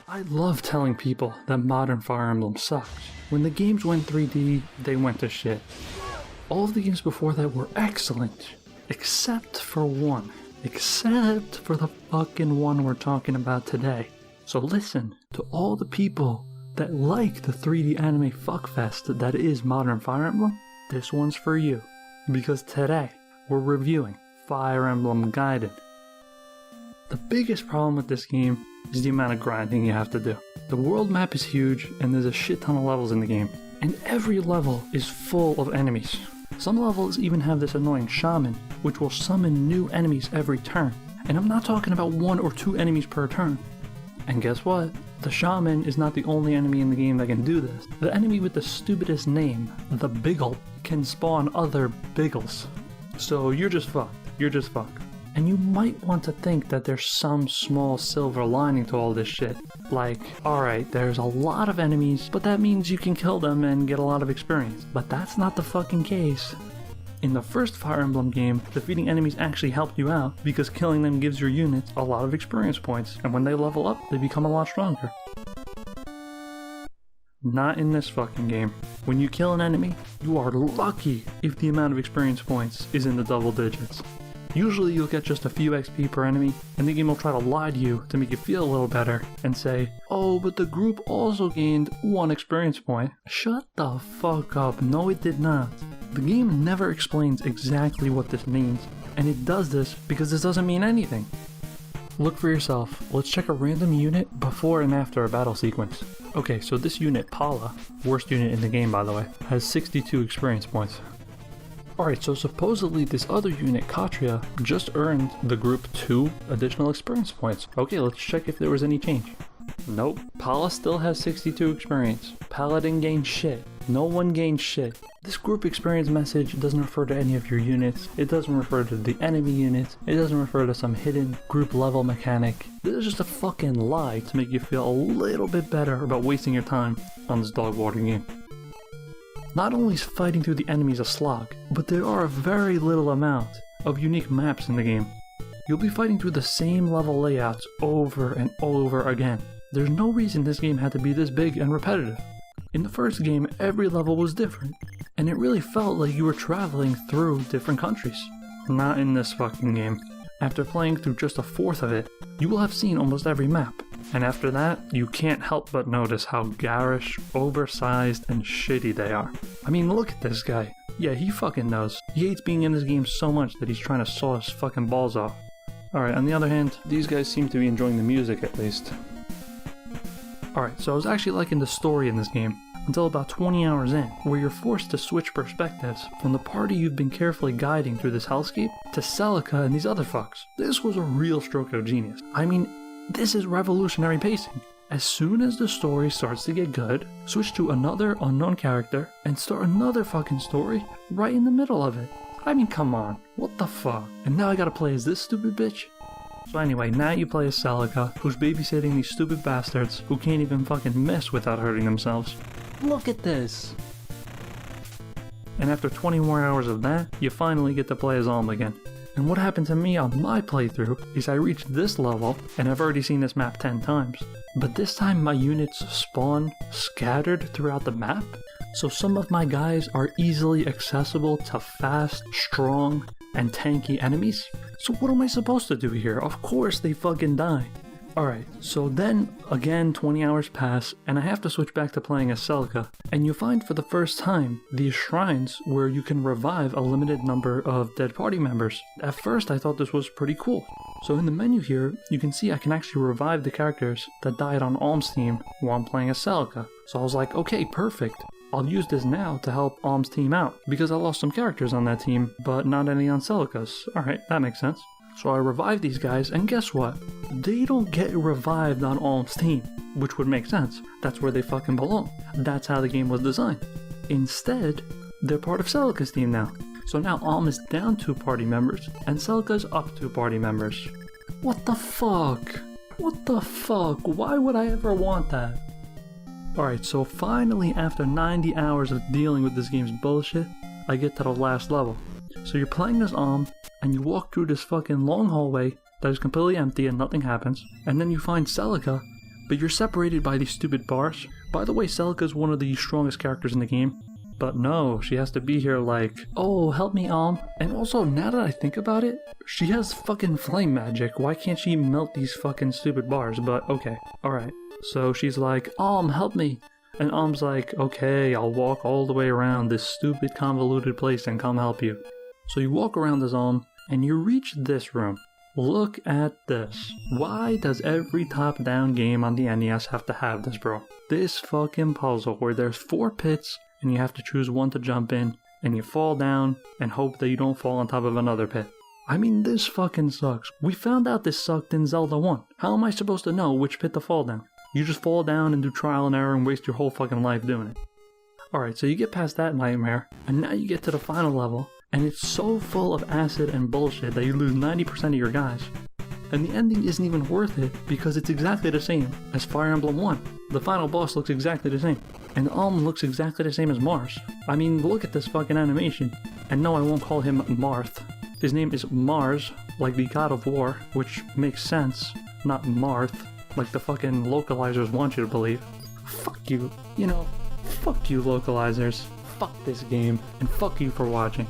I love telling people that modern Fire Emblem sucks. When the games went 3D, they went to shit. All of the games before that were excellent, except for one. Except for the fucking one we're talking about today. So listen, to all the people that like the 3D anime fuckfest that is modern Fire Emblem, this one's for you. Because today, we're reviewing Fire Emblem Gaiden. The biggest problem with this game is the amount of grinding you have to do. The world map is huge and there's a shit ton of levels in the game. And every level is full of enemies. Some levels even have this annoying shaman, which will summon new enemies every turn. And I'm not talking about 1 or 2 enemies per turn. And guess what? The shaman is not the only enemy in the game that can do this. The enemy with the stupidest name, the Biggle, can spawn other Biggles. So you're just fucked. You're just fucked. And you might want to think that there's some small silver lining to all this shit. Like, alright, there's a lot of enemies, but that means you can kill them and get a lot of experience. But that's not the fucking case. In the first Fire Emblem game, defeating enemies actually helped you out because killing them gives your units a lot of experience points, and when they level up, they become a lot stronger. Not in this fucking game. When you kill an enemy, you are lucky if the amount of experience points is in the double digits. Usually you'll get just a few XP per enemy, and the game will try to lie to you to make you feel a little better, and say, oh, but the group also gained 1 experience point. Shut the fuck up, no it did not. The game never explains exactly what this means, and it does this because this doesn't mean anything. Look for yourself. Let's check a random unit before and after a battle sequence. Okay, so this unit, Paula, worst unit in the game by the way, has 62 experience points. Alright, so supposedly this other unit, Katria, just earned the group 2 additional experience points. Okay, let's check if there was any change. Nope, Paula still has 62 experience. Paladin gained shit. No one gained shit. This group experience message doesn't refer to any of your units. It doesn't refer to the enemy units. It doesn't refer to some hidden group level mechanic. This is just a fucking lie to make you feel a little bit better about wasting your time on this dog water game. Not only is fighting through the enemies a slog, but there are a very little amount of unique maps in the game. You'll be fighting through the same level layouts over and over again. There's no reason this game had to be this big and repetitive. In the first game, every level was different, and it really felt like you were traveling through different countries. Not in this fucking game. After playing through just a fourth of it, you will have seen almost every map. And after that, you can't help but notice how garish, oversized, and shitty they are. I mean, look at this guy. Yeah, he fucking knows. He hates being in this game so much that he's trying to saw his fucking balls off. Alright, on the other hand, these guys seem to be enjoying the music at least. Alright, so I was actually liking the story in this game, until about 20 hours in, where you're forced to switch perspectives from the party you've been carefully guiding through this hellscape to Celica and these other fucks. This was a real stroke of genius. I mean, this is revolutionary pacing. As soon as the story starts to get good, switch to another unknown character and start another fucking story right in the middle of it. I mean, come on, what the fuck? And now I gotta play as this stupid bitch? So anyway, now you play as Celica, who's babysitting these stupid bastards who can't even fucking miss without hurting themselves. Look at this! And after 20 more hours of that, you finally get to play as Alm again. And what happened to me on my playthrough is I reached this level, and I've already seen this map 10 times. But this time my units spawn scattered throughout the map, so some of my guys are easily accessible to fast, strong, and tanky enemies. So what am I supposed to do here? Of course they fucking die. Alright, so then again 20 hours pass and I have to switch back to playing as Celica, and you find for the first time these shrines where you can revive a limited number of dead party members. At first I thought this was pretty cool. So in the menu here, you can see I can actually revive the characters that died on Alm's team while I'm playing as Celica. So I was like, okay, perfect. I'll use this now to help Alm's team out, because I lost some characters on that team, but not any on Celica's. Alright, that makes sense. So I revive these guys, and guess what? They don't get revived on Alm's team, which would make sense. That's where they fucking belong. That's how the game was designed. Instead, they're part of Celica's team now. So now Alm is down 2 party members, and Celica's up 2 party members. What the fuck? What the fuck? Why would I ever want that? Alright, so finally after 90 hours of dealing with this game's bullshit, I get to the last level. So you're playing as Alm, and you walk through this fucking long hallway that is completely empty and nothing happens, and then you find Celica but you're separated by these stupid bars. By the way, Celica's one of the strongest characters in the game. But no, she has to be here like, oh, help me, And also, now that I think about it, she has fucking flame magic. Why can't she melt these fucking stupid bars? But okay, alright. So she's like, help me. And Alm's like, okay, I'll walk all the way around this stupid convoluted place and come help you. So you walk around this Alm, and you reach this room. Look at this. Why does every top-down game on the NES have to have this, bro? This fucking puzzle where there's 4 pits, and you have to choose one to jump in, and you fall down, and hope that you don't fall on top of another pit. I mean, this fucking sucks. We found out this sucked in Zelda 1. How am I supposed to know which pit to fall down? You just fall down and do trial and error and waste your whole fucking life doing it. Alright, so you get past that nightmare, and now you get to the final level, and it's so full of acid and bullshit that you lose 90% of your guys. And the ending isn't even worth it because it's exactly the same as Fire Emblem 1. The final boss looks exactly the same. And Alm looks exactly the same as Mars. I mean, look at this fucking animation. And no, I won't call him Marth. His name is Mars, like the god of war, which makes sense, not Marth, like the fucking localizers want you to believe. Fuck you, fuck you localizers. Fuck this game, and fuck you for watching.